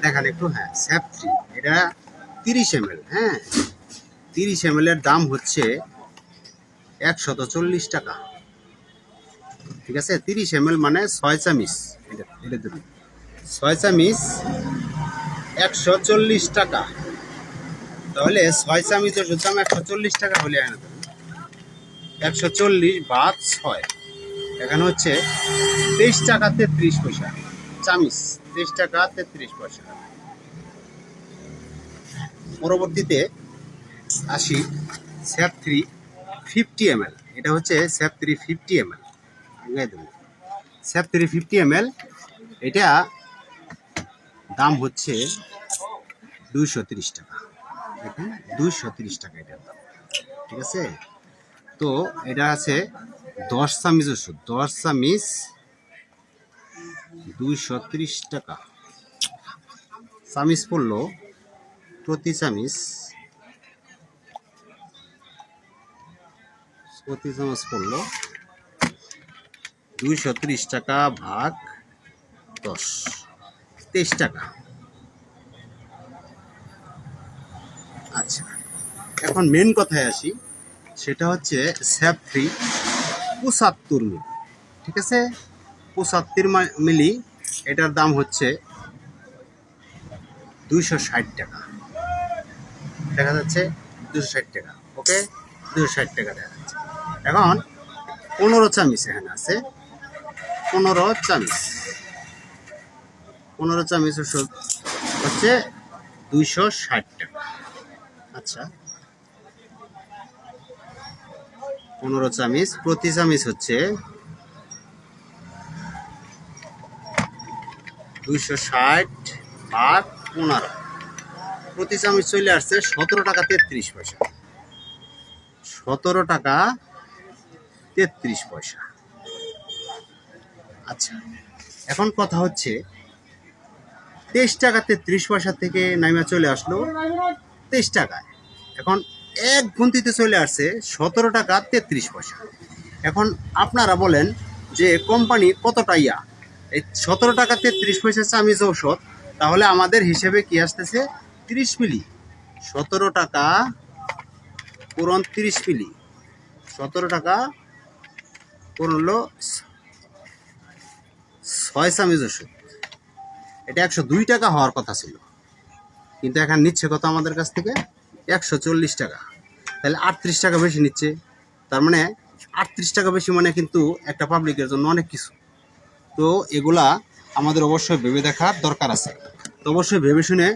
দেখেন একটু, হ্যাঁ স্যাপ 3 এটা 30 ml, হ্যাঁ 30 ml এর দাম হচ্ছে 140 টাকা। ঠিক আছে, 30 ml মানে 6 চামিচ, এটা ধরুন 6 চামিচ 140 টাকা। তাহলে 6 চামিচের দাম 140 টাকা হলে 140 ভাগ 6, এখানে হচ্ছে 23 টাকা 33 পয়সা চামিচ, 23 টাকা 33 পয়সা। পরবর্তীতে আসি স্যাপ 3 50 ml, এটা হচ্ছে স্যাপ 3 50 ml। স্যাপ 3 50 ml এটা দাম হচ্ছে 230 টাকা। দেখুন 230 টাকা এটার দাম। ঠিক আছে, তো এটা আছে 10 চামিচ ওষুধ, 10 চামিচ 230 টাকা। চামিচ পড়লো প্রতি চামিচ পড়লো 230 টাকা ভাগ 10, 23 টাকা। আচ্ছা, এখন মেন কথায় আসি, সেটা হচ্ছে স্যাপ 3 75 মিলি। ঠিক আছে, 75 মিলি, এটার দাম হচ্ছে 260 টাকা। দেখা যাচ্ছে 260 টাকা। ওকে, 260 টাকা দেখা যাচ্ছে। এখন 15 চামিচ এখানে আছে, 15 চামিচ, 15 চামিচ ওষুধ হচ্ছে 260 টাকা। আচ্ছা, 15 চামিচ, প্রতি চামিচ হচ্ছে 260 ভাগ 15, প্রতি চামিচ চলে আসছে 17 টাকা 33 পয়সা। 17 টাকা 33 পয়সা। আচ্ছা, এখন কথা হচ্ছে 23 টাকা 33 পয়সা থেকে নাইমা চলে আসলো 23 টাকায়। এখন এক গুনতিতে চলে আসছে 17 টাকা 33 পয়সা। এখন আপনারা বলেন যে কোম্পানি কতটা এই 17 টাকা 33 পয়সা চামিচ ঔষধ, তাহলে আমাদের হিসেবে কি আসতেছে 30 মিলি। 17 টাকা পূরণ 30 মিলি, 17 টাকা পূরণ 6 চামিচ ওষুধ। এটা 102 টাকা হওয়ার কথা ছিল, কিন্তু এখন নিচ্ছে কত আমাদের কাছ থেকে 140 টাকা। তাহলে 38 টাকা বেশি নিচ্ছে। তার মানে 38 টাকা বেশি মানে কিন্তু একটা পাবলিকের জন্য অনেক কিছু। তো এগুলা আমাদের অবশ্যই ভেবে দেখার দরকার আছে। তো অবশ্যই ভেবে শুনে